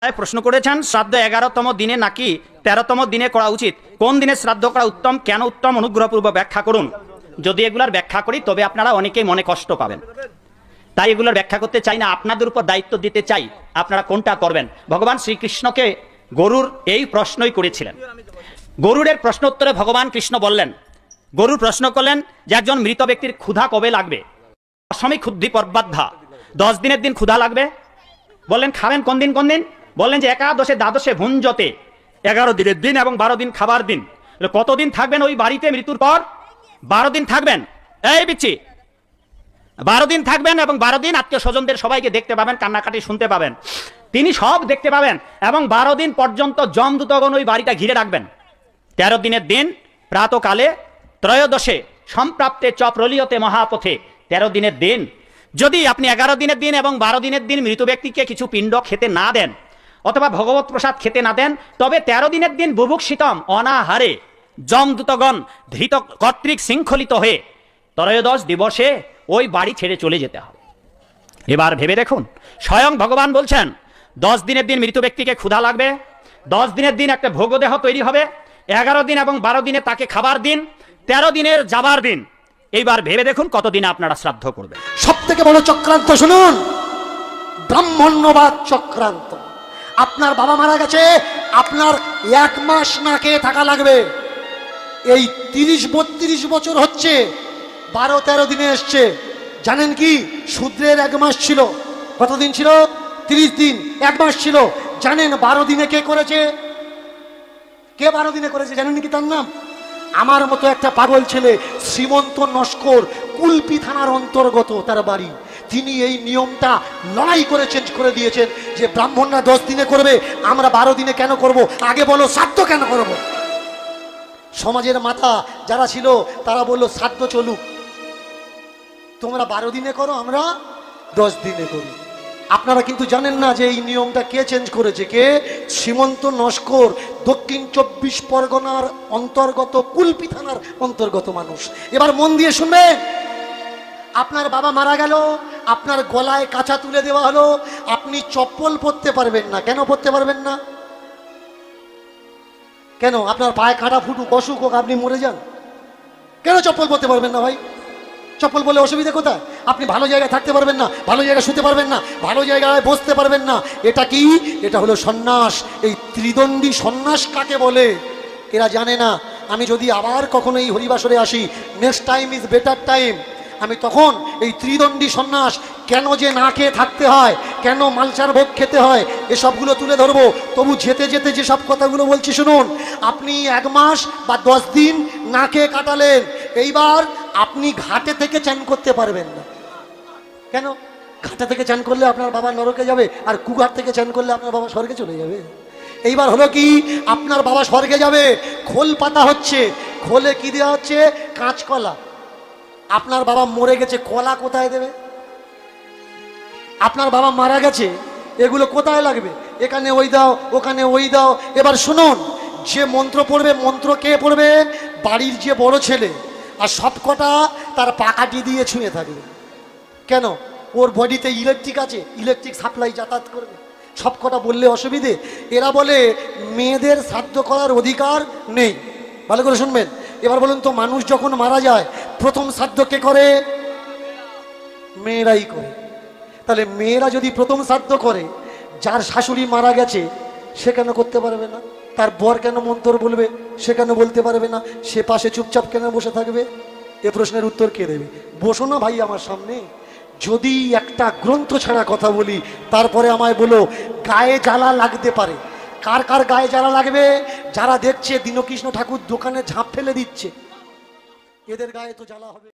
প্রশ্ন করেছেন শ্রাদ্ধ 11তম দিনে নাকি 13তম দিনে করা উচিত, কোন দিনে শ্রাদ্ধ করা উত্তম, কেন উত্তম, অনুগ্রহপূর্বক ব্যাখ্যা করুন। যদি এগুলার ব্যাখ্যা করি তবে আপনারা অনেকেই মনে কষ্ট পাবেন, তাই এগুলোর ব্যাখ্যা করতে চাই না, আপনাদের উপর দায়িত্ব দিতে চাই আপনারা কোনটা করবেন। ভগবান শ্রীকৃষ্ণকে গরুর এই প্রশ্নই করেছিলেন। গরুরের প্রশ্ন উত্তরে ভগবান কৃষ্ণ বললেন, গরুর প্রশ্ন করলেন যে একজন মৃত ব্যক্তির ক্ষুধা কবে লাগবে? অসমী ক্ষুদ্ধি পর্বাধ্যা, 10 দিনের দিন ক্ষুধা লাগবে। বললেন খাবেন কোন দিন কোন দিন? বললেন যে একাদশে দ্বাদশে ভুঞ্জতে, 11 দিনের দিন এবং 12 দিন খাবার দিন। কতদিন থাকবেন ওই বাড়িতে মৃত্যুর পর? 12 দিন থাকবেন। এই বিচ্ছি 12 দিন থাকবেন এবং 12 দিন আত্মীয় স্বজনদের সবাইকে দেখতে পাবেন, কান্নাকাটি শুনতে পাবেন, তিনি সব দেখতে পাবেন এবং 12 দিন পর্যন্ত যমদূতগণ ওই বাড়িটা ঘিরে রাখবেন। 13 দিনের দিন প্রাতকালে ত্রয়োদশে সম্প্রাপ্তে চ প্রলীয়তে মহাপথে, 13 দিনের দিন যদি আপনি 11 দিনের দিন এবং 12 দিনের দিন মৃত ব্যক্তিকে কিছু পিণ্ড খেতে না দেন অথবা ভগবত প্রসাদ খেতে না দেন, তবে 13 দিনের দিন বুভুক্ষিতম অনাহারে যমদূতগণ ধৃত কর্তৃক শৃঙ্খলিত হয়ে ত্রয়োদশ দিবসে ওই বাড়ি ছেড়ে চলে যেতে হবে। এবার ভেবে দেখুন, স্বয়ং ভগবান বলছেন 10 দিনের দিন মৃত ব্যক্তিকে ক্ষুধা লাগবে, 10 দিনের দিন একটা ভোগদেহ তৈরি হবে, 11 দিন এবং 12 দিনে তাকে খাবার দিন, 13 দিনের যাবার দিন। এইবার ভেবে দেখুন কতদিনে আপনারা শ্রাদ্ধ করবেন। সব থেকে বড় চক্রান্ত শুনুন, ব্রাহ্মণ্যবাদ চক্রান্ত। আপনার বাবা মারা গেছে, আপনার 1 মাস না খেয়ে থাকা লাগবে। এই 30-32 বছর হচ্ছে, 12-13 দিনে এসছে। জানেন কি, শূদ্রের 1 মাস ছিল, কতদিন ছিল? 30 দিন। 1 মাস ছিল। জানেন 12 দিনে কে করেছে? কে 12 দিনে করেছে জানেন কি তার নাম? আমার মতো একটা পাগল ছেলে, শ্রীমন্ত নস্কর, কুলপি থানার অন্তর্গত তার বাড়ি। তিনি এই নিয়মটা লড়াই করে চেঞ্জ করে দিয়েছেন যে ব্রাহ্মণরা 10 দিনে করবে, আমরা 12 দিনে কেন করব? আগে বলো শ্রাদ্ধ কেন করব? সমাজের মাথা যারা ছিল তারা বললো শ্রাদ্ধ চলুক, তোমরা 12 দিনে করো, আমরা 10 দিনে করি। আপনারা কিন্তু জানেন না যে এই নিয়মটা কে চেঞ্জ করেছে। কে? শ্রীমন্ত নস্কর, দক্ষিণ 24 পরগনার অন্তর্গত কুলপি থানার অন্তর্গত মানুষ। এবার মন দিয়ে শুনবেন, আপনার বাবা মারা গেল, আপনার গলায় কাঁচা তুলে দেওয়া হলো, আপনি চপ্পল পরতে পারবেন না। কেন পরতে পারবেন না? কেন? আপনার পায়ে কাঁটা ফুটুক, অসুখ হোক, আপনি মরে যান, কেন চপ্পল পরতে পারবেন না ভাই? চপ্পল বলে অসুবিধা কোথায়? আপনি ভালো জায়গায় থাকতে পারবেন না, ভালো জায়গায় শুতে পারবেন না, ভালো জায়গায় বসতে পারবেন না। এটা কি? এটা হলো সন্ন্যাস। এই ত্রিদণ্ডী সন্ন্যাস কাকে বলে এরা জানে না। আমি যদি আবার কখনো এই হরিবাসরে আসি, next time is better time, আমি তখন এই ত্রিদণ্ডী সন্ন্যাস, কেন যে না খেয়ে থাকতে হয়, কেন মালসার ভোগ খেতে হয়, এসবগুলো তুলে ধরবো। তবু যেতে যেতে যেসব কথাগুলো বলছি শুনুন। আপনি 1 মাস বা 10 দিন না খেয়ে কাটালেন, এইবার আপনি ঘাটে থেকে চান করতে পারবেন না। কেন? ঘাটে থেকে চান করলে আপনার বাবা নরকে যাবে, আর কুঘাট থেকে চান করলে আপনার বাবা স্বর্গে চলে যাবে। এইবার হলো কি, আপনার বাবা স্বর্গে যাবে, খোল পাতা হচ্ছে, খোলে কি দেওয়া হচ্ছে? কাঁচকলা। আপনার বাবা মরে গেছে, কলা কোথায় দেবে? আপনার বাবা মারা গেছে, এগুলো কোথায় লাগবে? এখানে ওই দাও, ওখানে ওই দাও। এবার শুনুন, যে মন্ত্র পড়বে, মন্ত্র কে পড়বে? বাড়ির যে বড় ছেলে, আর সব কটা তার পাকাটি দিয়ে ছুঁয়ে থাকবে। কেন? ওর বডিতে ইলেকট্রিক আছে, ইলেকট্রিক সাপ্লাই যাতায়াত করবে। সব কটা বললে অসুবিধে? এরা বলে মেয়েদের শ্রাদ্ধ করার অধিকার নেই। ভালো করে শুনবেন। এবার বলুন তো, মানুষ যখন মারা যায় প্রথম শ্রাদ্ধ কে করে? মেয়েরাই করে। তাহলে মেয়েরা যদি প্রথম শ্রাদ্ধ করে, যার শাশুড়ি মারা গেছে সে কেন করতে পারবে না? তার বর কেন মন্ত্র বলবে? সে কেন বলতে পারবে না? সে পাশে চুপচাপ কেন বসে থাকবে? এ প্রশ্নের উত্তর কে দেবে? বসো না ভাই আমার সামনে। যদি একটা গ্রন্থ ছাড়া কথা বলি, তারপরে আমায় বলো গায়ে জ্বালা লাগতে পারে। কার কার গায়ে জ্বালা লাগবে? যারা দেখছে দীনকৃষ্ণ ঠাকুর দোকানে ঝাঁপ ফেলে দিচ্ছে, এদের গায়ে তো জ্বালা হবে।